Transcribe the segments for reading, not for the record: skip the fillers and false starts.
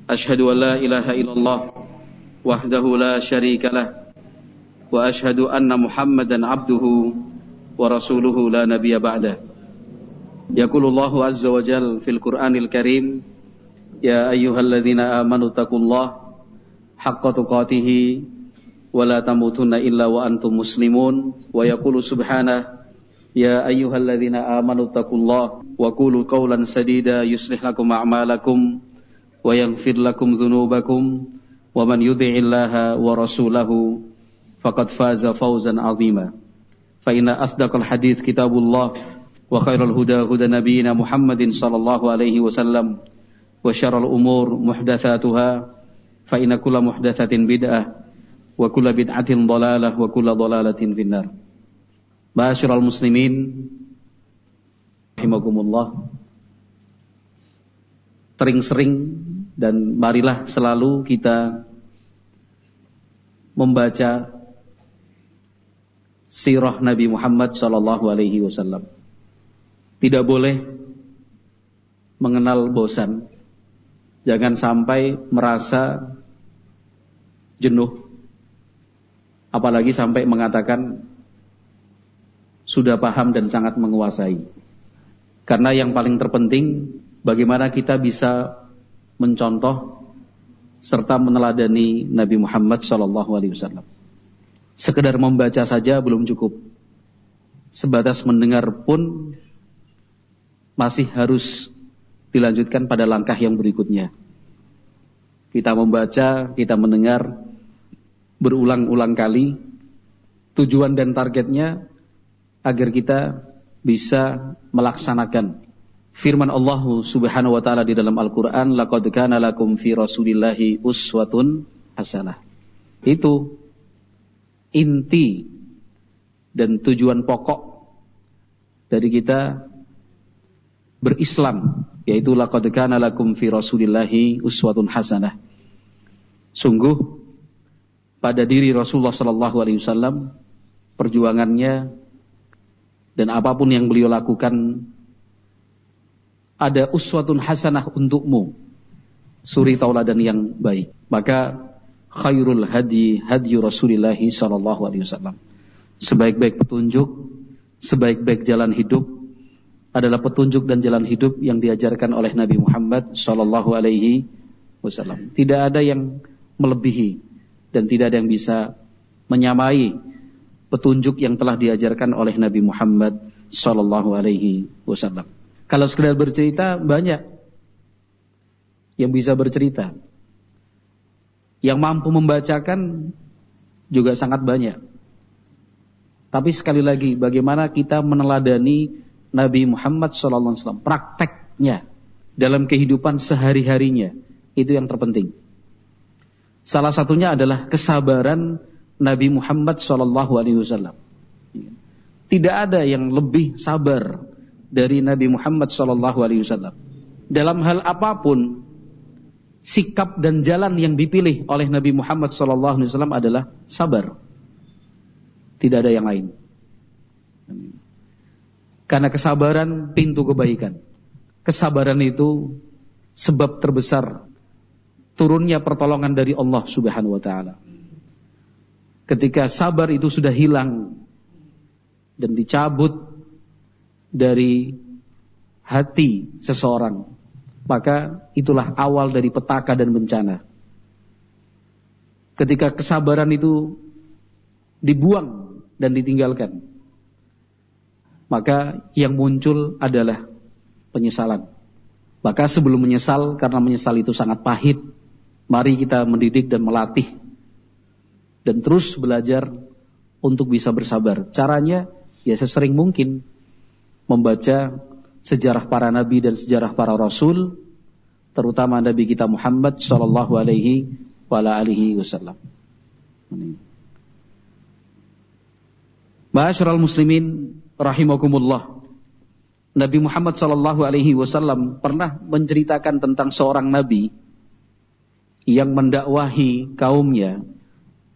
Asyhadu an la ilaha illallah wahdahu la syarika lah wa asyhadu anna Muhammadan abduhu wa rasuluhu la nabiyya ba'dah. Yaqulullahu azza wa jalla fil Qur'anil Karim, ya ayyuhalladzina amanu taqullaha haqqa tuqatih wa la tamutunna illa wa antum muslimun. Wa yaqulu subhanahu, ya ayyuhalladzina amanu taqullaha wa qulu qawlan sadida yuslih lakum a'malakum wa yaghfir lakum dzunubakum wa man yuti'illaha wa rasulahu faqad faza fawzan 'azima. Fa inna asdaqal hadits kitabullah wa khairal huda huda nabiyyina Muhammadin sallallahu alaihi wasallam wa syarrul umur muhdatsatuha fa inna kulla muhdatsatin bid'ah wa kulla bid'atin dhalalah wa kulla dhalalatin finnar. Ma'asyiral muslimin rahimakumullah, sering-sering dan marilah selalu kita membaca sirah Nabi Muhammad sallallahu alaihi wasallam. Tidak boleh mengenal bosan. Jangan sampai merasa jenuh, apalagi sampai mengatakan sudah paham dan sangat menguasai. Karena yang paling terpenting, bagaimana kita bisa mencontoh serta meneladani Nabi Muhammad SAW. Sekedar membaca saja belum cukup. Sebatas mendengar pun masih harus dilanjutkan pada langkah yang berikutnya. Kita membaca, kita mendengar berulang-ulang kali. Tujuan dan targetnya agar kita bisa melaksanakan firman Allah Subhanahu wa taala di dalam Al-Qur'an, laqad kana lakum fi Rasulillahi uswatun hasanah. Itu inti dan tujuan pokok dari kita berislam, yaitu laqad kana lakum fi Rasulillahi uswatun hasanah. Sungguh pada diri Rasulullah sallallahu alaihi wasallam, perjuangannya dan apapun yang beliau lakukan, ada uswatun hasanah untukmu, suri tauladan yang baik. Maka khairul hadi hadyu Rasulillahi sallallahu alaihi wasallam. Sebaik-baik petunjuk, sebaik-baik jalan hidup adalah petunjuk dan jalan hidup yang diajarkan oleh Nabi Muhammad sallallahu alaihi wasallam. Tidak ada yang melebihi dan tidak ada yang bisa menyamai petunjuk yang telah diajarkan oleh Nabi Muhammad sallallahu alaihi wasallam. Kalau sekedar bercerita, banyak yang bisa bercerita. Yang mampu membacakan juga sangat banyak. Tapi sekali lagi, bagaimana kita meneladani Nabi Muhammad SAW, prakteknya dalam kehidupan sehari-harinya, itu yang terpenting. Salah satunya adalah kesabaran Nabi Muhammad SAW. Tidak ada yang lebih sabar dari Nabi Muhammad SAW. Dalam hal apapun, sikap dan jalan yang dipilih oleh Nabi Muhammad SAW adalah sabar. Tidak ada yang lain. Karena kesabaran pintu kebaikan. Kesabaran itu sebab terbesar turunnya pertolongan dari Allah Subhanahu wa taala. Ketika sabar itu sudah hilang dan dicabut dari hati seseorang, maka itulah awal dari petaka dan bencana. Ketika kesabaran itu dibuang dan ditinggalkan, maka yang muncul adalah penyesalan. Maka sebelum menyesal, karena menyesal itu sangat pahit, mari kita mendidik dan melatih dan terus belajar untuk bisa bersabar. Caranya ya sesering mungkin membaca sejarah para nabi dan sejarah para rasul, terutama Nabi kita Muhammad sallallahu alaihi wasallam. Ma'asyiral muslimin rahimakumullah. Nabi Muhammad sallallahu alaihi wasallam pernah menceritakan tentang seorang nabi yang mendakwahi kaumnya,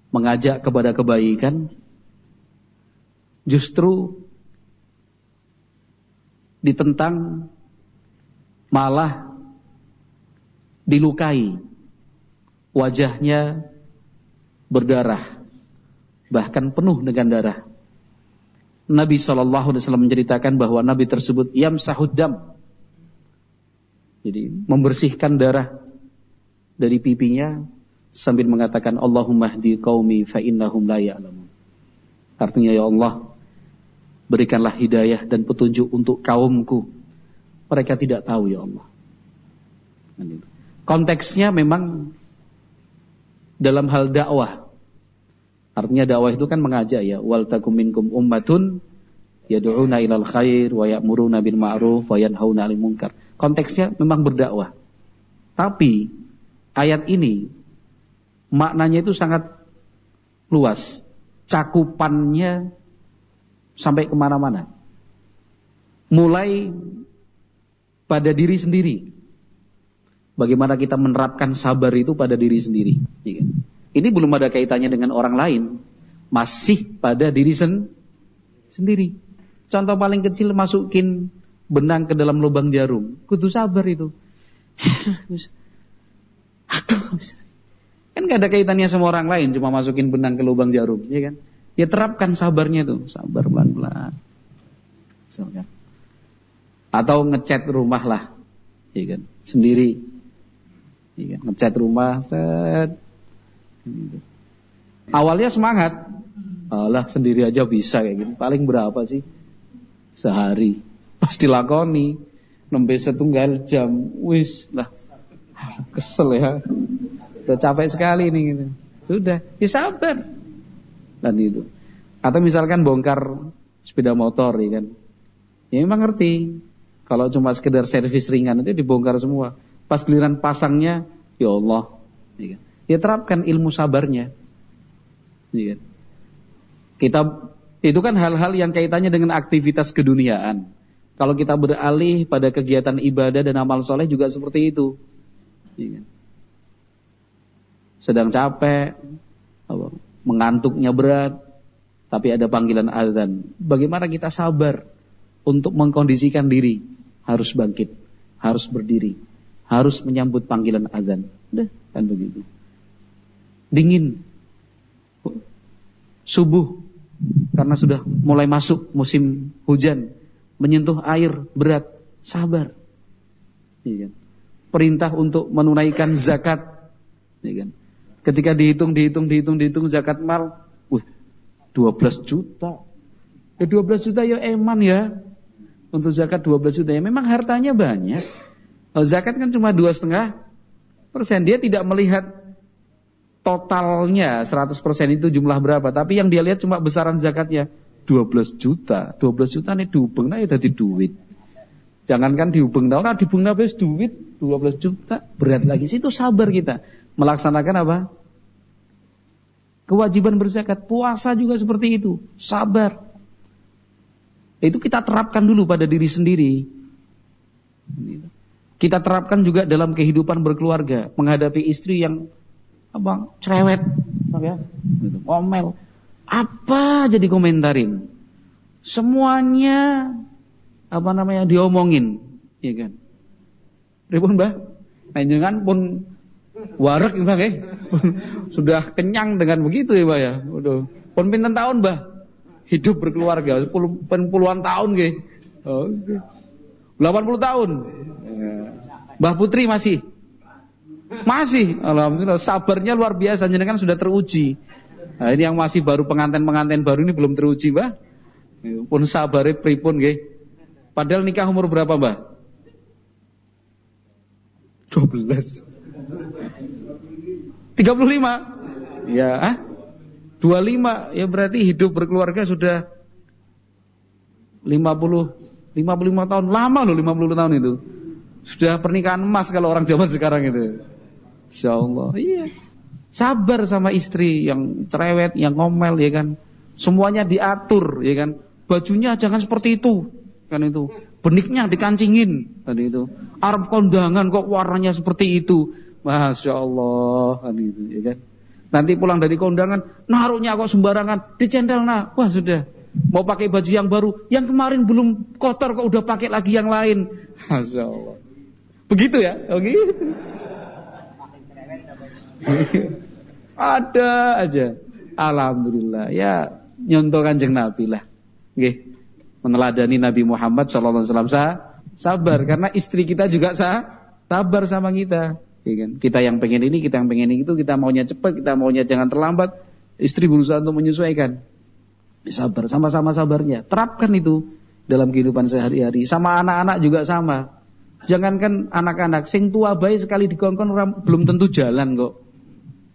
mengajak kepada kebaikan, justru ditentang, malah dilukai wajahnya berdarah, bahkan penuh dengan darah. Nabi SAW menceritakan bahwa Nabi tersebut yamsahud dam, jadi membersihkan darah dari pipinya sambil mengatakan Allahumma hdi qaumi fa innahum la ya'lamun. Artinya, ya Allah, berikanlah hidayah dan petunjuk untuk kaumku, mereka tidak tahu ya Allah. Konteksnya memang dalam hal dakwah. Artinya dakwah itu kan mengajak ya, wal takum minkum ummatun yad'una ilal khair wa ya'muruna bil ma'ruf wa yanhauna 'anil munkar. Konteksnya memang berdakwah. Tapi ayat ini maknanya itu sangat luas, cakupannya sampai kemana-mana. Mulai pada diri sendiri, bagaimana kita menerapkan sabar itu pada diri sendiri. Ini belum ada kaitannya dengan orang lain, masih pada diri sendiri. Contoh paling kecil, masukin benang ke dalam lubang jarum, kudu sabar itu. Aduh, kan gak ada kaitannya sama orang lain, cuma masukin benang ke lubang jarum, ya kan? Ya terapkan sabarnya tuh, sabar pelan-pelan. Atau ngecat rumah lah, ya kan? Sendiri, ya kan? Ngecat rumah, set. Awalnya semangat, alah sendiri aja bisa kayak gitu. Paling berapa sih sehari? Pas dilakoni nembe setunggal jam, wis lah, kesel ya. Udah capek sekali nih gitu. Sudah, ya sabar. Dan itu. Atau misalkan bongkar sepeda motor, ya kan. Ya memang ngerti. Kalau cuma sekedar servis ringan itu dibongkar semua. Pas giliran pasangnya, ya Allah, ya kan. Ya terapkan ilmu sabarnya. Ya kan. Kita itu kan hal-hal yang kaitannya dengan aktivitas keduniaan. Kalau kita beralih pada kegiatan ibadah dan amal soleh juga seperti itu. Ya kan. Sedang capek, mengantuknya berat, tapi ada panggilan azan. Bagaimana kita sabar untuk mengkondisikan diri, harus bangkit, harus berdiri, harus menyambut panggilan azan. Udah, kan begitu. Dingin, subuh, karena sudah mulai masuk musim hujan, menyentuh air berat, sabar. Ya kan? Perintah untuk menunaikan zakat, ya kan? Ketika dihitung zakat mal, 12 juta. Ya 12 juta ya eman ya. Untuk zakat 12 juta ya memang hartanya banyak. Zakat kan cuma 2,5%. Dia tidak melihat totalnya 100% itu jumlah berapa, tapi yang dia lihat cuma besaran zakatnya 12 juta. 12 juta nih diubeng nah ya dadi duit. Jangankan diubeng nah ora dibeng nah wis duit 12 juta, berat lagi. Situ sabar kita melaksanakan apa? Kewajiban berzakat, puasa juga seperti itu, sabar. Itu kita terapkan dulu pada diri sendiri. Kita terapkan juga dalam kehidupan berkeluarga, menghadapi istri yang cerewet, ya, ngomel, apa jadi komentarin, semuanya diomongin, ya kan? Ribun Mbah, jangan pun warek Mbah, sudah kenyang dengan begitu ya Mbah ya. Udah, pun pinten tahun Mbah hidup berkeluarga, puluhan tahun nggih. Oke. 80 tahun. Mbah Putri masih, alhamdulillah sabarnya luar biasa, jenengan sudah teruji. Nah, ini yang masih baru pengantin baru ini belum teruji, Mbah. Pun sabare pripun nggih. Padahal nikah umur berapa, Mbah? 12. 35. Ya, 25. Ya berarti hidup berkeluarga sudah 55 tahun. Lama loh 50 tahun itu. Sudah pernikahan emas kalau orang zaman sekarang itu. Insyaallah. Iya. Sabar sama istri yang cerewet, yang ngomel ya kan. Semuanya diatur ya kan. Bajunya jangan seperti itu. Kan itu. Beniknya dikancingin kan itu. Arab kondangan kok warnanya seperti itu. Masya Allah kan itu ya kan. Nanti pulang dari kondangan naruhnya kok sembarangan, dicendel nah. Wah sudah. Mau pakai baju yang baru, yang kemarin belum kotor kok udah pakai lagi yang lain. Masya Allah. Begitu ya? Oke. Ada aja. Alhamdulillah. Ya nyontoh Kanjeng Nabi lah. Nggih. Meneladani Nabi Muhammad sallallahu alaihi wasallam sabar karena istri kita juga sabar sama kita. Ya kan? Kita yang pengen ini, kita yang pengen itu, kita maunya cepat, kita maunya jangan terlambat. Istri berusaha untuk menyesuaikan. Sabar, sama-sama sabarnya. Terapkan itu dalam kehidupan sehari-hari. Sama anak-anak juga sama. Jangankan anak-anak, sing tua bayi sekali dikongkon belum tentu jalan kok.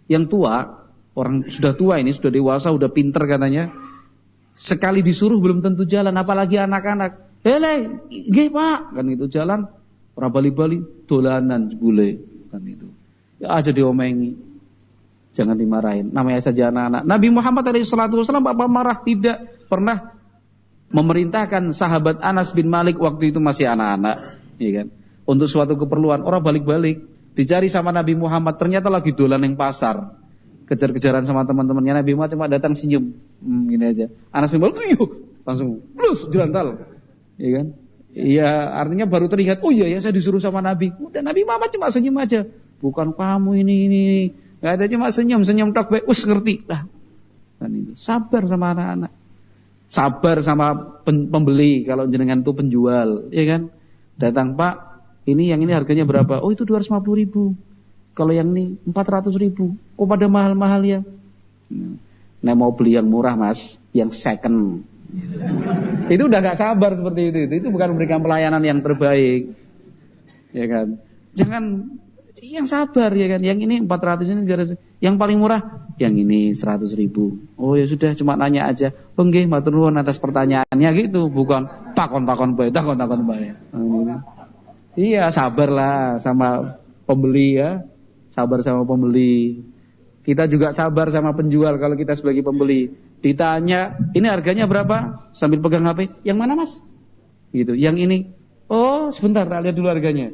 Yang tua, orang sudah tua ini, sudah dewasa, sudah pinter katanya, sekali disuruh belum tentu jalan, apalagi anak-anak. Hele, nggih Pak, kan itu jalan, ora bali-bali, dolanan bule, kan itu. Ya aja diomengi, jangan dimarahin. Namanya saja anak-anak. Nabi Muhammad SAW apa marah? Tidak pernah memerintahkan sahabat Anas bin Malik waktu itu masih anak-anak, ya kan? Untuk suatu keperluan, orang balik-balik dicari sama Nabi Muhammad, ternyata lagi dolan yang pasar. Kejar-kejaran sama teman-temannya, Nabi Muhammad cuma datang senyum, gini aja. Anas bin Malik, langsung plus jelantal, ya kan? Iya, artinya baru teringat, oh iya ya saya disuruh sama Nabi. Udah Nabi Muhammad cuma senyum aja, bukan kamu ini, nggak ada, cuma senyum tok baik, ngerti lah. Kan itu sabar sama anak-anak, sabar sama pembeli kalau jenengan tuh penjual, ya kan? Datang Pak, ini yang ini harganya berapa? Oh itu 250.000. Kalau yang ini 400.000. Oh pada mahal-mahal ya. Nah mau beli yang murah mas, yang second. Itu udah gak sabar seperti itu. Itu bukan memberikan pelayanan yang terbaik, ya kan? Jangan yang sabar ya kan. Yang ini 400 ini 300. Yang paling murah, yang ini 100.000. Oh ya sudah, cuma nanya aja. Oh nggih, matur nuwun atas pertanyaannya gitu. Bukan takon-takon bae. Iya sabarlah sama pembeli ya. Sabar sama pembeli. Kita juga sabar sama penjual kalau kita sebagai pembeli. Ditanya, ini harganya berapa? Sambil pegang HP, yang mana mas? Gitu. Yang ini, oh sebentar, lihat dulu harganya.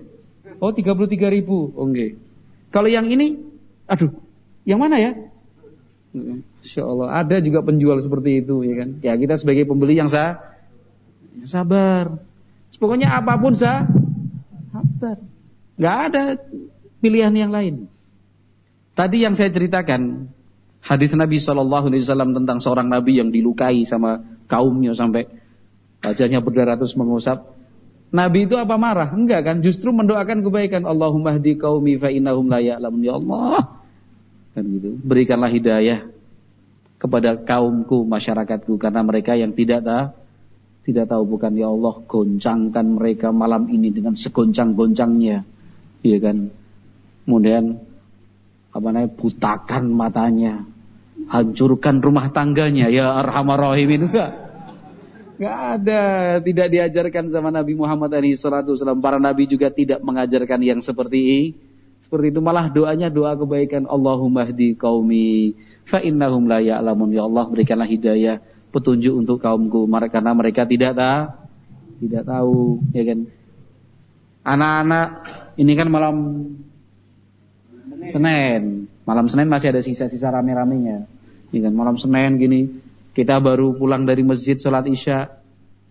Oh 33.000. Oh enggak. Kalau yang ini, aduh, yang mana ya? Insya Allah, ada juga penjual seperti itu, ya kan? Ya kita sebagai pembeli yang sabar. Pokoknya apapun sabar. Nggak ada pilihan yang lain. Tadi yang saya ceritakan hadis Nabi SAW tentang seorang Nabi yang dilukai sama kaumnya sampai wajahnya berdarah terus mengusap. Nabi itu apa marah? Enggak kan? Justru mendoakan kebaikan. Allahumma hdi qaumi fa innahum la ya'lamun. Ya Allah, kan gitu. Berikanlah hidayah kepada kaumku, masyarakatku, karena mereka yang tidak tahu. Bukan ya Allah, goncangkan mereka malam ini dengan segoncang-goncangnya, iya kan? Kemudian butakan matanya, hancurkan rumah tangganya, ya arhamar rahimin. Enggak ada, tidak diajarkan sama Nabi Muhammad SAW. Para nabi juga tidak mengajarkan yang seperti itu, malah doanya doa kebaikan. Allahumma hdi qaumi fa innahum la ya'lamun. Ya Allah, berikanlah hidayah, petunjuk untuk kaumku, karena mereka tidak tahu, ya kan? Anak-anak ini kan malam Senin masih ada sisa-sisa rame-ramenya, ya kan? Malam Senin gini, kita baru pulang dari masjid sholat isya,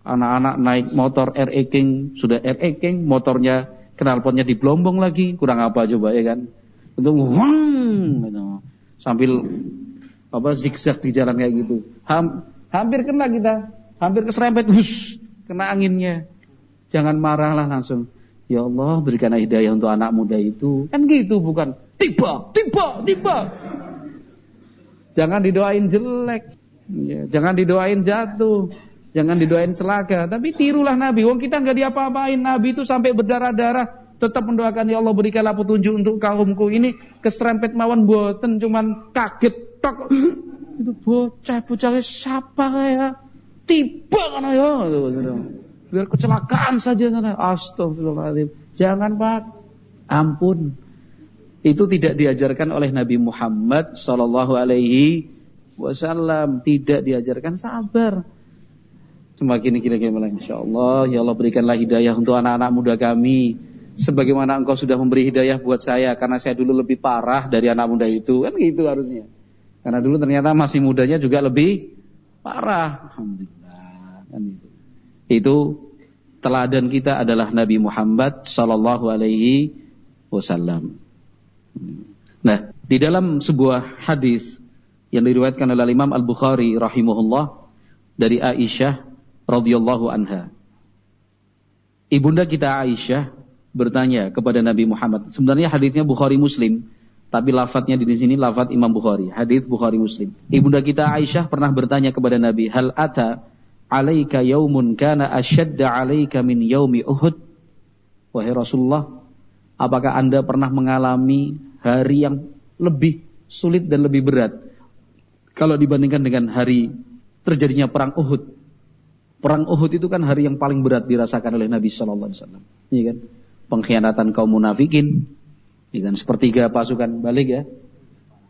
anak-anak naik motor RE King, sudah RE King, motornya knalpotnya diblombong lagi, kurang apa coba, ya kan? Untuk gitu. Sambil zigzag di jalan kayak gitu, hampir kena kita, hampir keserempet, kena anginnya. Jangan marahlah langsung. Ya Allah, berikanlah hidayah untuk anak muda itu. Kan gitu, bukan tiba. Jangan didoain jelek, ya, jangan didoain jatuh, jangan didoain celaka. Tapi tirulah Nabi. Wong kita nggak diapa-apain. Nabi itu sampai berdarah-darah tetap mendoakan, ya Allah berikanlah petunjuk untuk kaumku. Ini keserempet mawon boten, cuman kaget tok. Itu bocah siapa ya? Tiba kan ya. Biar kecelakaan saja sana. Astagfirullahaladzim. Jangan Pak. Ampun. Itu tidak diajarkan oleh Nabi Muhammad SAW. Tidak diajarkan sabar. Semakin gini-gini insyaallah, ya Allah berikanlah hidayah untuk anak-anak muda kami, sebagaimana Engkau sudah memberi hidayah buat saya, karena saya dulu lebih parah dari anak muda itu. Kan gitu harusnya. Karena dulu ternyata masih mudanya juga lebih parah. Alhamdulillah. Kan itu. Itu teladan kita adalah Nabi Muhammad SAW. Nah, Di dalam sebuah hadis yang diriwayatkan oleh Imam Al-Bukhari rahimahullah dari Aisyah radhiyallahu anha. Ibunda kita Aisyah bertanya kepada Nabi Muhammad. Sebenarnya hadisnya Bukhari Muslim, tapi lafadznya di sini lafadz Imam Bukhari. Hadis Bukhari Muslim. Ibunda kita Aisyah pernah bertanya kepada Nabi, "Hal ata 'alaika yaumun kana ashadda 'alaika min yaumi Uhud?" Wahai Rasulullah, apakah Anda pernah mengalami hari yang lebih sulit dan lebih berat kalau dibandingkan dengan hari terjadinya perang Uhud? Perang Uhud itu kan hari yang paling berat dirasakan oleh Nabi sallallahu alaihi wasallam. Iya kan? Pengkhianatan kaum munafikin, iya kan? Sepertiga pasukan balik ya.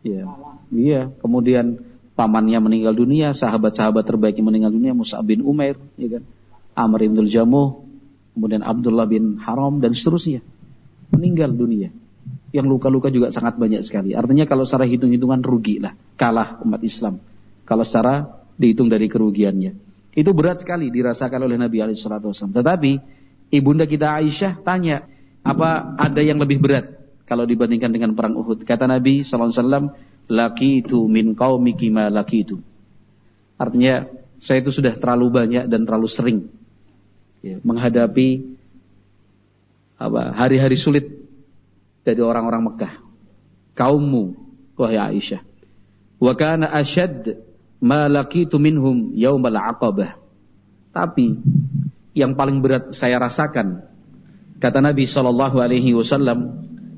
Iya. Iya, kemudian pamannya meninggal dunia, sahabat-sahabat terbaiknya meninggal dunia, Mus'ab bin Umair, iya kan? Amr bin Jamuh, kemudian Abdullah bin Haram dan seterusnya. Meninggal dunia. Yang luka-luka juga sangat banyak sekali. Artinya kalau secara hitung-hitungan rugi lah, kalah umat Islam. Kalau secara dihitung dari kerugiannya. Itu berat sekali dirasakan oleh Nabi SAW. Tetapi ibunda kita Aisyah tanya, apa ada yang lebih berat kalau dibandingkan dengan perang Uhud? Kata Nabi SAW, laqitu min qaumiki ma laqitu. Artinya saya itu sudah terlalu banyak dan terlalu sering menghadapi hari-hari sulit dari orang-orang Mekah, kaummu wahai Aisyah. Wa kana asyad ma laqitu minhum yaumal aqabah. Tapi yang paling berat saya rasakan, kata Nabi SAW,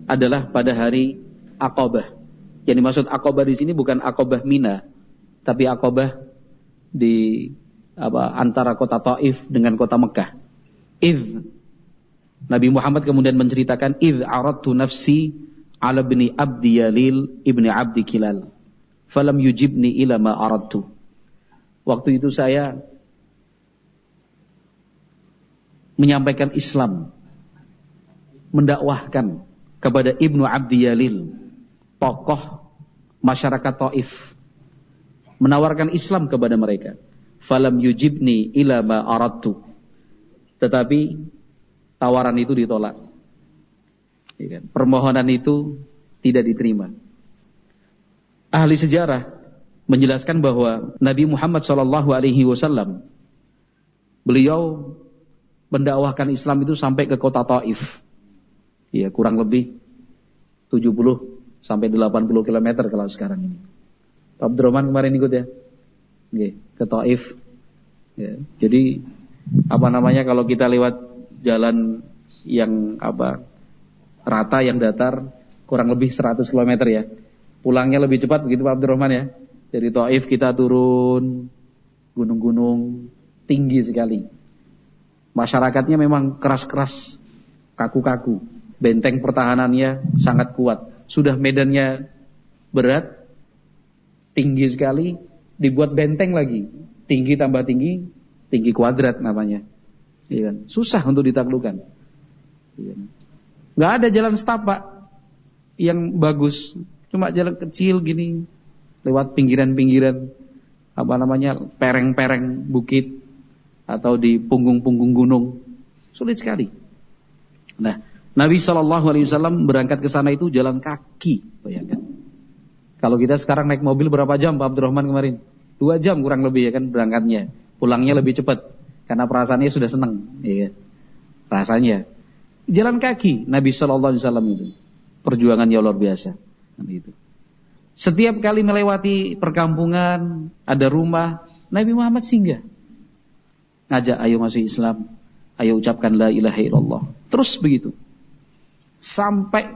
adalah pada hari Aqabah. Yang dimaksud Aqabah di sini bukan Aqabah Mina, tapi Aqabah di antara kota Taif dengan kota Mekah. Nabi Muhammad kemudian menceritakan, idh aradtu nafsi ala ibni Abdi Yalil ibni Abdi Kilal falam yujibni ila ma aradtu. Waktu itu saya menyampaikan Islam, mendakwahkan kepada Ibnu Abdi Yalil, tokoh masyarakat Taif, menawarkan Islam kepada mereka. Falam yujibni ila ma aradtu. Tetapi tawaran itu ditolak. Permohonan itu tidak diterima. Ahli sejarah menjelaskan bahwa Nabi Muhammad SAW beliau mendakwahkan Islam itu sampai ke kota Taif. Ya, kurang lebih 70 sampai 80 km kalau sekarang ini. Pak Abdurrahman kemarin ikut ya? Ke Taif. Ya, jadi kalau kita lewat jalan yang rata, yang datar, kurang lebih 100 km ya. Pulangnya lebih cepat begitu Pak Abdurrahman ya. Dari Taif kita turun gunung-gunung tinggi sekali. Masyarakatnya memang keras-keras, kaku-kaku. Benteng pertahanannya sangat kuat. Sudah medannya berat, tinggi sekali, dibuat benteng lagi. Tinggi tambah tinggi, tinggi kuadrat namanya. Iya kan? Susah untuk ditaklukkan. Iya. Nggak ada jalan setapak yang bagus. Cuma jalan kecil gini, lewat pinggiran-pinggiran, pereng-pereng bukit, atau di punggung-punggung gunung. Sulit sekali. Nah, Nabi SAW berangkat ke sana itu jalan kaki, bayangkan. Kalau kita sekarang naik mobil berapa jam Pak Abdurrahman kemarin? 2 jam kurang lebih ya kan berangkatnya. Pulangnya lebih cepat karena perasaannya sudah senang, ya. Rasanya. Jalan kaki Nabi SAW itu. Perjuangannya luar biasa. Gitu. Setiap kali melewati perkampungan, ada rumah, Nabi Muhammad singgah. Ngajak, ayo masuk Islam, ayo ucapkan la ilaha illallah. Terus begitu. Sampai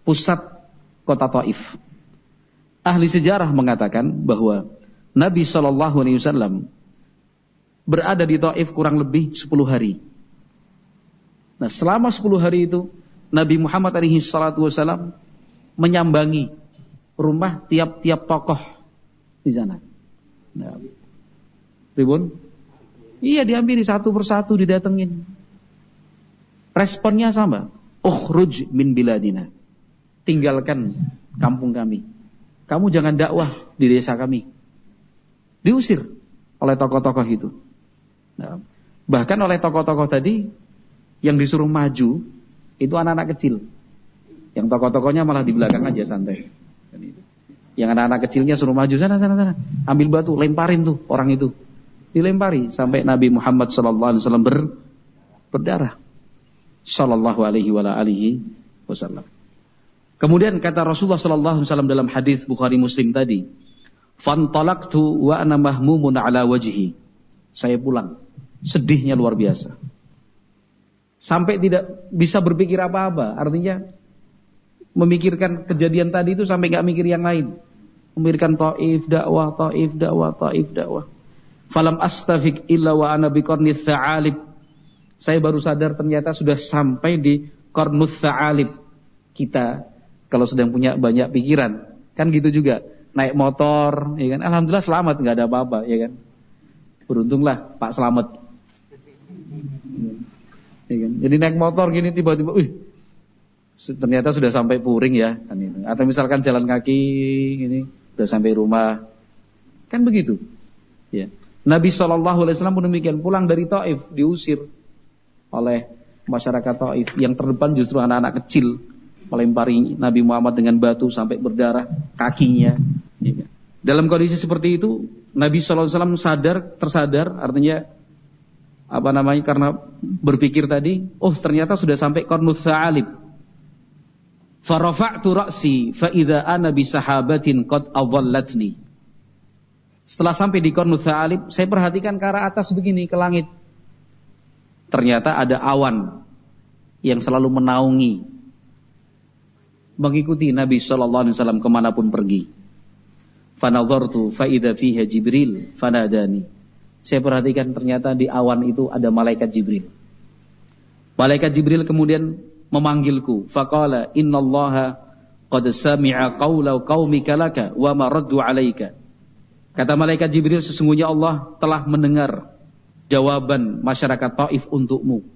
pusat kota Taif. Ahli sejarah mengatakan bahwa Nabi SAW berada di Taif kurang lebih 10 hari. Nah, selama 10 hari itu Nabi Muhammad SAW menyambangi rumah tiap-tiap tokoh di sana. Nah, Ribun? Iya, dihampiri satu persatu, didatengin. Responnya sama. Ukhruj min biladina. Tinggalkan kampung kami. Kamu jangan dakwah di desa kami. Diusir oleh tokoh-tokoh itu. Nah, bahkan oleh tokoh-tokoh tadi yang disuruh maju itu anak-anak kecil. Yang tokoh-tokohnya malah di belakang aja santai. Yang anak-anak kecilnya suruh maju sana. Ambil batu, lemparin tuh orang itu. Dilempari sampai Nabi Muhammad sallallahu alaihi wasallam berdarah. Sallallahu alaihi wasallam. Kemudian kata Rasulullah sallallahu alaihi wasallam dalam hadis Bukhari Muslim tadi, "Fantalaqtu wa ana mahmumun ala wajhi." Saya pulang, sedihnya luar biasa. Sampai tidak bisa berpikir apa-apa, artinya memikirkan kejadian tadi itu sampai enggak mikir yang lain. Memikirkan Taif dakwah. Falam astafiq illa wa ana biqarnith tha'alib. Saya baru sadar ternyata sudah sampai di qarnuth tha'alib. Kita kalau sedang punya banyak pikiran, kan gitu juga. Naik motor, ya kan? Alhamdulillah selamat, enggak ada apa-apa, ya kan? Beruntunglah Pak Slamet. Ya kan? Jadi naik motor gini tiba-tiba, ternyata sudah sampai Puring ya, kan itu. Atau misalkan jalan kaki gini, sudah sampai rumah. Kan begitu. Ya. Nabi SAW pun demikian, pulang dari Taif diusir oleh masyarakat Taif. Yang terdepan justru anak-anak kecil, melempari Nabi Muhammad dengan batu sampai berdarah kakinya. Ya. Dalam kondisi seperti itu, Nabi SAW tersadar, artinya karena berpikir tadi, ternyata sudah sampai qarnuth tha'alib. Farafa'tu ra'si fa idza ana bi sahabatin qad adhallatni. Setelah sampai di qarnuth tha'alib, saya perhatikan ke arah atas begini, ke langit. Ternyata ada awan yang selalu menaungi, mengikuti Nabi SAW kemanapun pergi. Fanadhartu fa idza fiha Jibril fanadani. Saya perhatikan ternyata di awan itu ada malaikat Jibril. Malaikat Jibril kemudian memanggilku. Faqala innallaha qad sami'a qawla qaumika laka wa ma raddu 'alaika. Kata malaikat Jibril, sesungguhnya Allah telah mendengar jawaban masyarakat Taif untukmu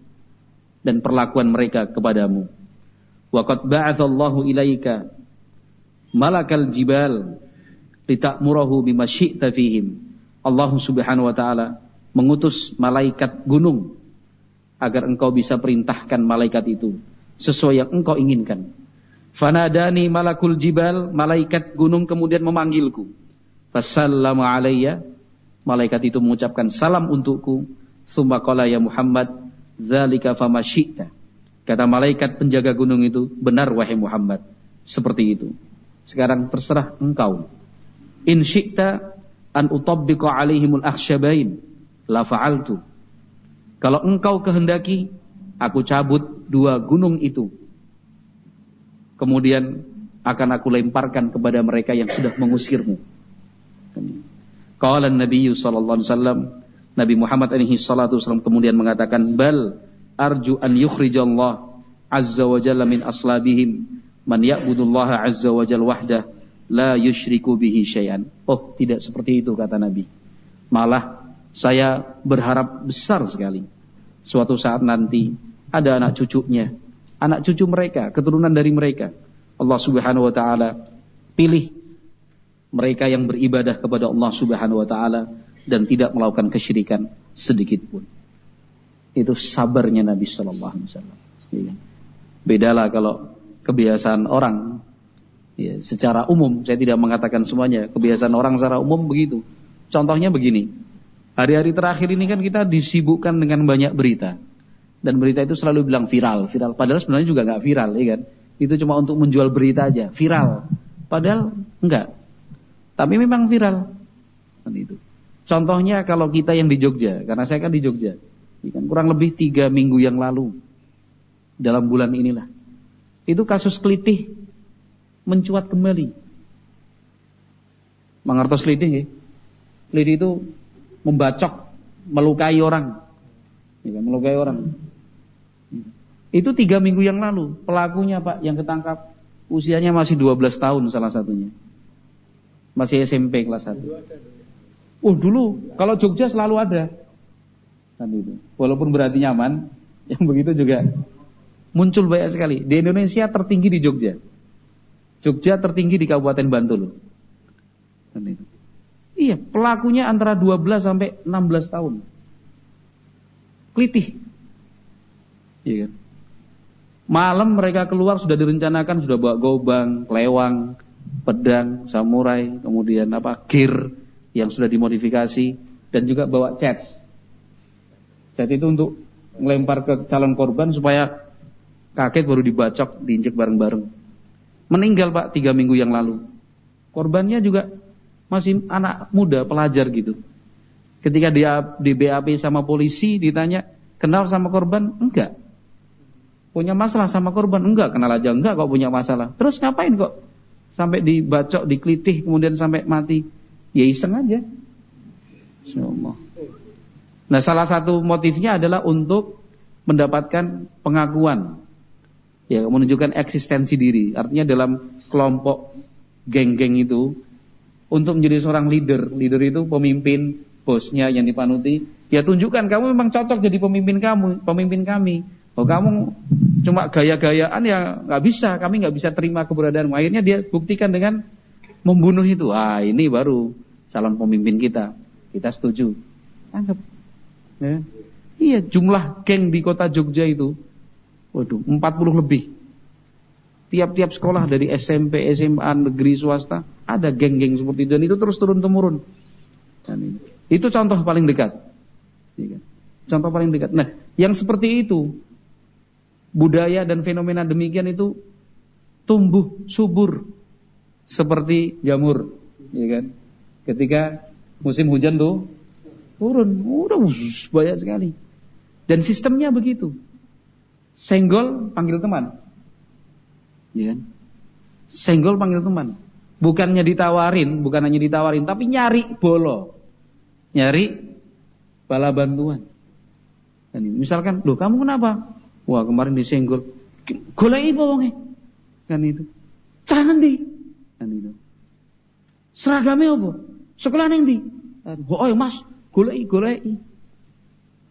dan perlakuan mereka kepadamu. Wa qad ba'atsallahu ilaika malakal jibal lita'murahu bima syi'ta fihim. Allah Subhanahu wa taala mengutus malaikat gunung agar engkau bisa perintahkan malaikat itu sesuai yang engkau inginkan. Fanadani malakul jibal, malaikat gunung kemudian memanggilku. Fassalamu alayya, malaikat itu mengucapkan salam untukku. Tsumma qala ya Muhammad, dzalika fama syi'ta. Kata malaikat penjaga gunung itu, benar wahai Muhammad, seperti itu. Sekarang terserah engkau. In syi'ta an utabbiqa alaihimul akhsyabain la fa'altu. Kalau engkau kehendaki, aku cabut dua gunung itu. Kemudian akan aku lemparkan kepada mereka yang sudah mengusirmu. Qala an-nabiy sallallahu alaihi wasallam, Nabi Muhammad alaihi salatu wasallam kemudian mengatakan, bal arju an yukhrijallah azza wa jalla min aslabihim man ya'budullaha azza wa jalla wahdah la yusyriku bihi syai'an. Tidak seperti itu kata Nabi. Malah saya berharap besar sekali suatu saat nanti ada anak cucunya, anak cucu mereka, keturunan dari mereka, Allah Subhanahu wa taala pilih mereka yang beribadah kepada Allah Subhanahu wa taala dan tidak melakukan kesyirikan sedikit pun. Itu sabarnya Nabi sallallahu alaihi wasallam. Bedalah kalau kebiasaan orang, ya, secara umum, saya tidak mengatakan semuanya, kebiasaan orang secara umum begitu. Contohnya begini, hari-hari terakhir ini kan kita disibukkan dengan banyak berita, dan berita itu selalu bilang viral, padahal sebenarnya juga nggak viral, ya kan? Itu cuma untuk menjual berita aja, viral, padahal enggak, tapi memang viral. Kan itu. Contohnya kalau kita yang di Jogja, karena saya kan di Jogja, ya kan? Kurang lebih 3 minggu yang lalu, dalam bulan inilah, itu kasus kelitih mencuat kembali. Mengertos kelitih ya? Kelitih itu membacok, melukai orang, ya, melukai orang. Itu 3 minggu yang lalu. Pelakunya Pak yang ketangkap usianya masih 12 tahun salah satunya, masih SMP kelas 1. Dulu kalau Jogja selalu ada, kan itu. Walaupun berarti nyaman, yang begitu juga muncul banyak sekali. Di Indonesia tertinggi di Jogja. Jogja tertinggi di Kabupaten Bantul. Kan itu. Iya, pelakunya antara 12 sampai 16 tahun. Kelitih. Iya kan? Malam mereka keluar sudah direncanakan, sudah bawa gobang, kelewang, pedang, samurai, kemudian gear yang sudah dimodifikasi, dan juga bawa cat. Cat itu untuk melempar ke calon korban supaya kaget baru dibacok, diinjek bareng-bareng. Meninggal Pak 3 minggu yang lalu. Korbannya juga masih anak muda, pelajar gitu. Ketika dia di BAP sama polisi ditanya, kenal sama korban? Enggak. Punya masalah sama korban? Enggak. Kenal aja enggak kok punya masalah. Terus ngapain kok sampai dibacok, dikelitih, kemudian sampai mati? Ya iseng aja. Insyaallah. Nah, salah satu motifnya adalah untuk mendapatkan pengakuan. Ya, menunjukkan eksistensi diri. Artinya dalam kelompok geng-geng itu, untuk menjadi seorang leader. Leader itu pemimpin, bosnya yang dipanuti. Ya tunjukkan kamu memang cocok jadi pemimpin kami. Oh, kamu cuma gaya-gayaan ya nggak bisa. Kami nggak bisa terima keberadaan. Akhirnya dia buktikan dengan membunuh itu. Ini baru calon pemimpin kita. Kita setuju. Anggap. Ya. Iya, jumlah geng di kota Jogja itu 40 lebih. Tiap-tiap sekolah dari SMP, SMA, negeri, swasta ada geng-geng seperti itu, dan itu terus turun-temurun. Itu contoh paling dekat. Contoh paling dekat. Nah, yang seperti itu, budaya dan fenomena demikian itu tumbuh subur seperti jamur, ya kan? Ketika musim hujan tuh turun, udah banyak sekali. Dan sistemnya begitu. Senggol panggil teman, ya kan? Senggol panggil teman. Bukan hanya ditawarin, tapi nyari bolo, nyari bala bantuan. Dan misalkan, loh kamu kenapa? Wah kemarin disenggol, goleki wonge, kan itu. Jangan di, kan itu. Seragamnya apa? Sekolah neng di. Oh mas, goleki.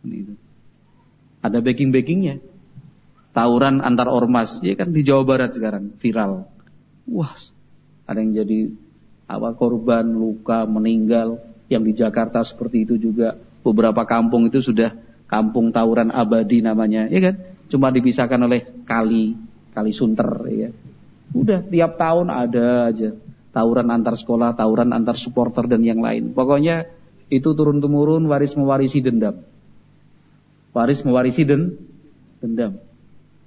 Kan itu. Ada backing-backingnya. Tawuran antar ormas, ya kan di Jawa Barat sekarang viral. Wah, ada yang jadi korban, luka, meninggal. Yang di Jakarta seperti itu juga. Beberapa kampung itu sudah kampung tawuran abadi namanya, ya kan? Cuma dipisahkan oleh kali Sunter, ya. Udah tiap tahun ada aja tawuran antar sekolah, tawuran antar supporter dan yang lain. Pokoknya itu turun temurun, waris mewarisi dendam. Dendam.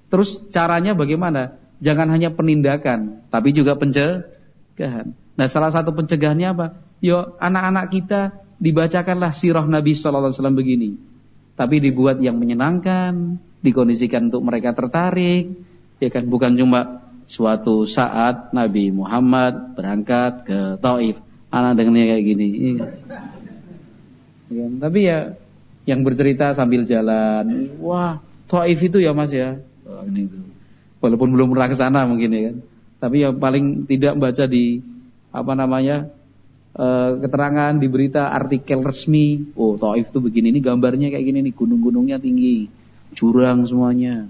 Terus caranya bagaimana? Jangan hanya penindakan, tapi juga pencegahan. Nah, salah satu pencegahannya apa? Yo, anak-anak kita dibacakanlah sirah Nabi sallallahu alaihi wasallam begini. Tapi dibuat yang menyenangkan, dikondisikan untuk mereka tertarik, ya kan? Bukan cuma suatu saat Nabi Muhammad berangkat ke Taif, anak dengannya kayak gini. Ya, tapi ya yang bercerita sambil jalan, wah Taif itu ya mas ya. Ini itu. Walaupun belum pernah ke sana mungkin ya kan. Tapi ya paling tidak baca di keterangan di berita artikel resmi. Oh Taif itu begini, ini gambarnya kayak gini nih, gunung-gunungnya tinggi, jurang semuanya.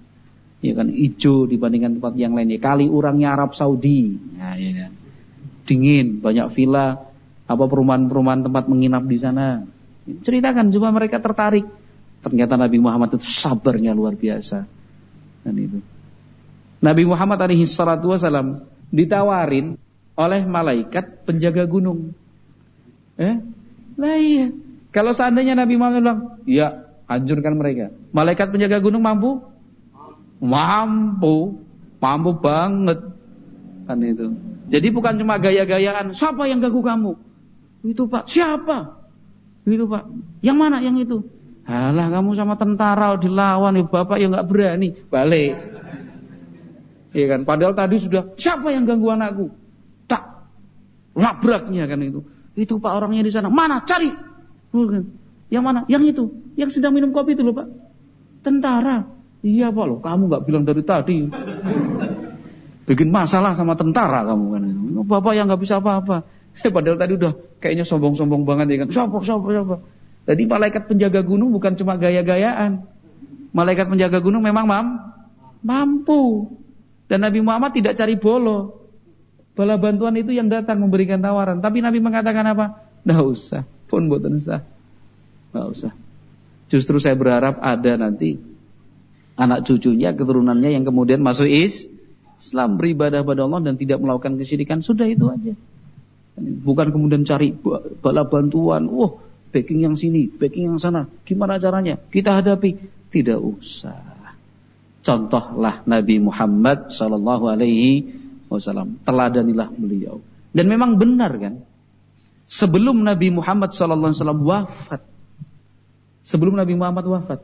Ya kan, hijau dibandingkan tempat yang lainnya. Kali urangnya Arab Saudi. Nah, ya kan. Dingin, banyak villa, perumahan-perumahan tempat menginap di sana. Ceritakan cuma mereka tertarik. Ternyata Nabi Muhammad itu sabarnya luar biasa. Dan itu. Nabi Muhammad alaihi salatu wasallam ditawarin oleh malaikat penjaga gunung. Nah iya. Kalau seandainya Nabi Muhammad bilang, ya hancurkan mereka. Malaikat penjaga gunung mampu? Mampu banget. Kan itu. Jadi bukan cuma gaya-gayaan. Siapa yang ganggu kamu? Itu Pak. Siapa? Itu Pak. Yang mana yang itu? Alah kamu sama tentara dilawan, ya bapak ya nggak berani. Balik. Iya kan. Padahal tadi sudah, siapa yang ganggu anakku? Tak. Labraknya kan itu. Itu Pak orangnya di sana. Mana? Cari. Yang mana? Yang itu. Yang sedang minum kopi itu loh Pak. Tentara. Iya Pak loh. Kamu nggak bilang dari tadi. Bikin masalah sama tentara kamu kan itu. Bapak yang nggak bisa apa-apa. Padahal tadi udah kayaknya sombong-sombong banget ya kan. Siapa. Jadi malaikat penjaga gunung bukan cuma gaya-gayaan. Malaikat penjaga gunung memang mampu. Dan Nabi Muhammad tidak cari bolo. Bala bantuan itu yang datang memberikan tawaran. Tapi Nabi mengatakan apa? Nggak usah. Pun boten usah. Nggak usah. Justru saya berharap ada nanti anak cucunya, keturunannya yang kemudian masuk Islam beribadah pada Allah dan tidak melakukan kesyirikan, sudah itu aja. Bukan kemudian cari bala bantuan, backing yang sini, backing yang sana, gimana caranya kita hadapi. Tidak usah. Contohlah Nabi Muhammad sallallahu alaihi wasallam, teladanilah beliau. Dan memang benar kan, sebelum Nabi Muhammad sallallahu alaihi wasallam wafat, sebelum Nabi Muhammad wafat,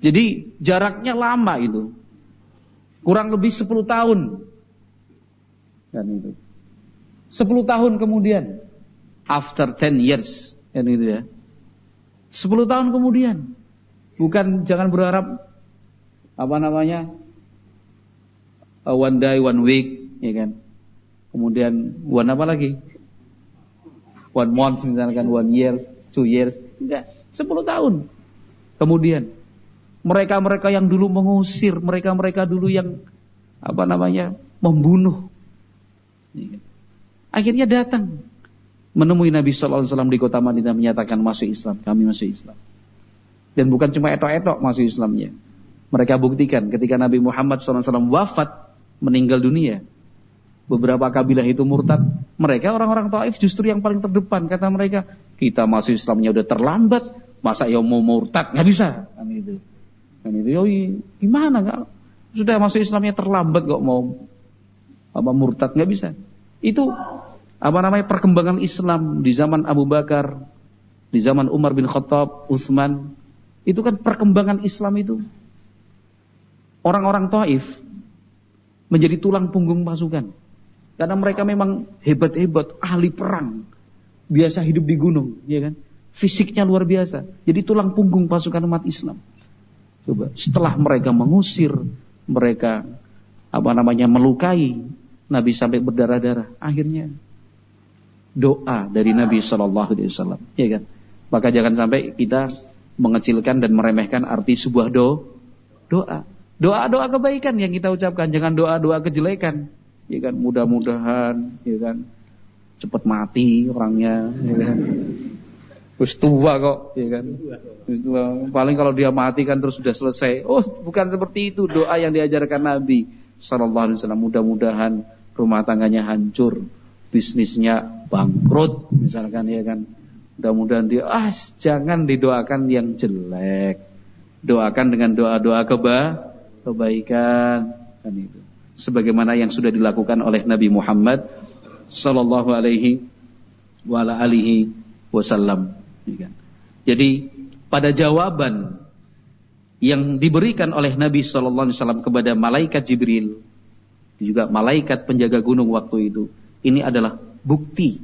jadi jaraknya lama itu, kurang lebih 10 tahun kan itu. 10 tahun kemudian, after 10 years kan itu ya. 10 tahun kemudian. Bukan, jangan berharap one day, one week, ya kan. Kemudian one apa lagi? One month misalkan, 1 year, 2 years. Enggak, 10 tahun. Kemudian mereka-mereka yang dulu mengusir, mereka-mereka dulu yang membunuh, akhirnya datang menemui Nabi sallallahu alaihi wasallam di kota Madinah, menyatakan masuk Islam, kami masuk Islam. Dan bukan cuma etok-etok masuk Islamnya. Mereka buktikan ketika Nabi Muhammad SAW wafat, meninggal dunia, beberapa kabilah itu murtad. Mereka orang-orang Taif justru yang paling terdepan. Kata mereka, kita masuk Islamnya udah terlambat, masa ya mau murtad? Nggak bisa. Kan itu. Gimana? Nggak? Sudah masuk Islamnya terlambat kok mau murtad? Nggak bisa. Itu perkembangan Islam di zaman Abu Bakar, di zaman Umar bin Khattab, Utsman. Itu kan perkembangan Islam itu. Orang-orang Taif menjadi tulang punggung pasukan. Karena mereka memang hebat-hebat, ahli perang. Biasa hidup di gunung, ya kan? Fisiknya luar biasa. Jadi tulang punggung pasukan umat Islam. Coba, setelah mereka mengusir, mereka melukai Nabi sampai berdarah-darah. Akhirnya doa dari Nabi sallallahu alaihi wasallam, ya kan? Maka jangan sampai kita mengecilkan dan meremehkan arti sebuah doa. Doa kebaikan yang kita ucapkan, jangan doa kejelekan. Ya kan, mudah-mudahan ya kan cepat mati orangnya, ya kan. Terus tua kok, ya kan. Terus tua. Paling kalau dia mati kan terus sudah selesai. Bukan seperti itu doa yang diajarkan Nabi sallallahu alaihi wasallam. Mudah-mudahan rumah tangganya hancur, bisnisnya bangkrut misalkan, ya kan. Mudah-mudahan dia jangan didoakan yang jelek. Doakan dengan doa-doa kebaikan kan itu. Sebagaimana yang sudah dilakukan oleh Nabi Muhammad sallallahu alaihi wasallam. Jadi pada jawaban yang diberikan oleh Nabi sallallahu alaihi wasallam kepada malaikat Jibril, juga malaikat penjaga gunung waktu itu, ini adalah bukti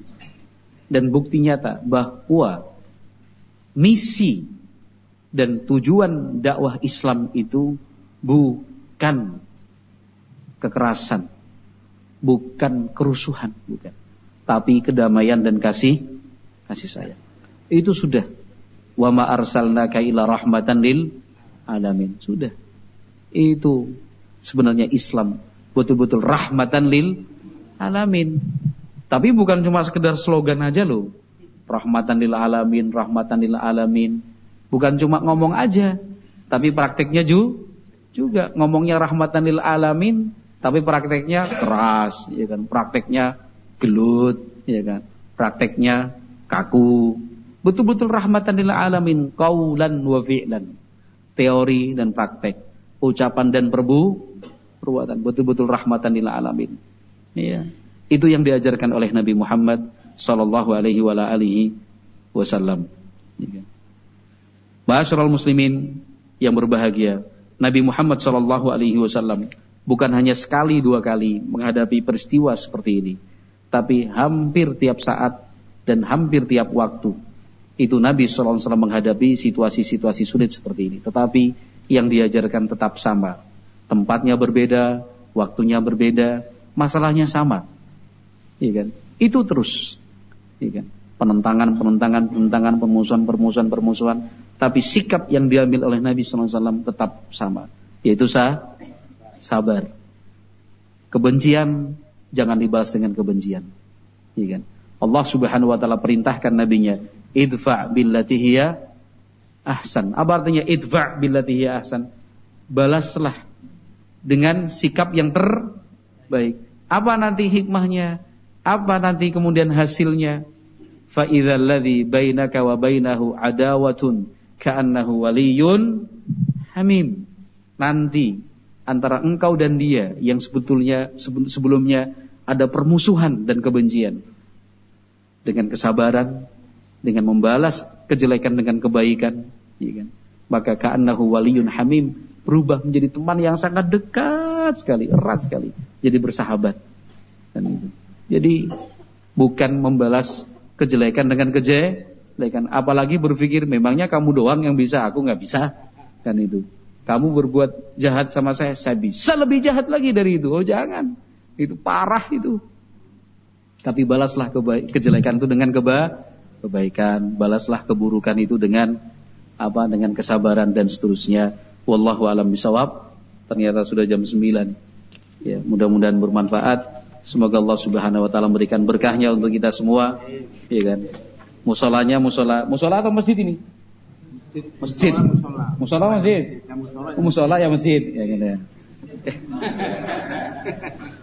dan bukti nyata bahwa misi dan tujuan dakwah Islam itu bukan kekerasan, bukan kerusuhan, bukan, tapi kedamaian dan kasih sayang. Itu sudah. Wa ma arsalnaka illa rahmatan lil alamin. Sudah. Itu sebenarnya Islam betul-betul rahmatan lil alamin. Tapi bukan cuma sekedar slogan aja loh. Rahmatan lil alamin, rahmatan lil alamin. Bukan cuma ngomong aja, tapi prakteknya juga ngomongnya rahmatan lil alamin, tapi prakteknya keras, ya kan? Prakteknya gelut, ya kan? Prakteknya kaku. Betul-betul rahmatan lil alamin, qaulan wa fi'lan. Teori dan praktek, ucapan dan perbuatan, betul-betul rahmatan lil alamin. Iya. Itu yang diajarkan oleh Nabi Muhammad sallallahu alaihi wasallam. Ma'asyiral muslimin yang berbahagia, Nabi Muhammad sallallahu alaihi wasallam bukan hanya sekali dua kali menghadapi peristiwa seperti ini, tapi hampir tiap saat dan hampir tiap waktu itu Nabi sallallahu alaihi wasallam menghadapi situasi-situasi sulit seperti ini. Tetapi yang diajarkan tetap sama. Tempatnya berbeda, waktunya berbeda, masalahnya sama. Iya kan? Itu terus. Iya kan? Penentangan, permusuhan. Tapi sikap yang diambil oleh Nabi sallallahu alaihi wasallam tetap sama, yaitu sabar. Kebencian jangan dibalas dengan kebencian. Iya kan? Allah Subhanahu wa taala perintahkan nabinya, idfa' billati hiya ahsan. Apa artinya idfa' billati hiya ahsan? Balaslah dengan sikap yang baik. Apa nanti hikmahnya? Apa nanti kemudian hasilnya? Fa idzal ladzi bainaka wa bainahu adawatun ka'annahu waliyyun hamim. Nanti antara engkau dan dia yang sebetulnya sebelumnya ada permusuhan dan kebencian, dengan kesabaran, dengan membalas kejelekan dengan kebaikan, ya kan? Maka ka'annahu waliyyun hamim, berubah menjadi teman yang sangat dekat sekali, erat sekali, jadi bersahabat. Dan itu. Jadi bukan membalas kejelekan dengan kejelekan, apalagi berpikir memangnya kamu doang yang bisa, aku nggak bisa, kan itu. Kamu berbuat jahat sama saya bisa lebih jahat lagi dari itu. Oh jangan, itu parah itu. Tapi balaslah kejelekan itu dengan kebaikan, balaslah keburukan itu dengan dengan kesabaran dan seterusnya. Wallahu a'lam bishawab. Ternyata sudah jam 9. Ya, mudah-mudahan bermanfaat. Semoga Allah Subhanahu wa taala memberikan berkahnya untuk kita semua. Ya kan? Musolanya musola atau masjid ini? Masjid. Musola masjid. Musola ya masjid, ya gitu ya.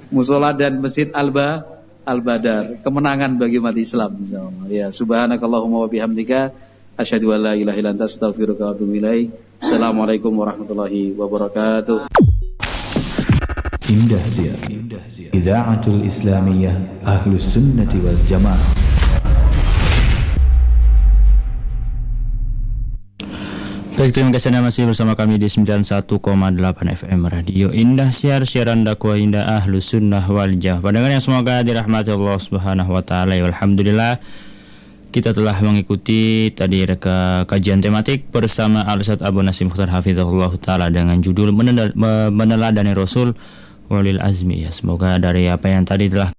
Musola dan Masjid Al-Badar, kemenangan bagi umat Islam insyaallah. Ya, subhanakallahumma wa bihamdika asyhadu an la ilaha illa anta astaghfiruka wa atubu ilaik. Assalamualaikum warahmatullahi wabarakatuh. Indah Siar Idaatul Islamiyah Ahlus Sunnati wal Jamaah. Baik, terima kasih Anda masih bersama kami di 91,8 FM Radio Indah Siar, siaran dakwah Indah Ahlus Sunnah wal Jamaah. Pendengar yang semoga dirahmati Allah Subhanahu wa taala. Alhamdulillah, kita telah mengikuti tadi kajian tematik bersama Al-Ustaz Abu Nasim Mukhtar Hafizahullah taala dengan judul meneladani Rasul Walil Azmi. Ya, semoga dari apa yang tadi telah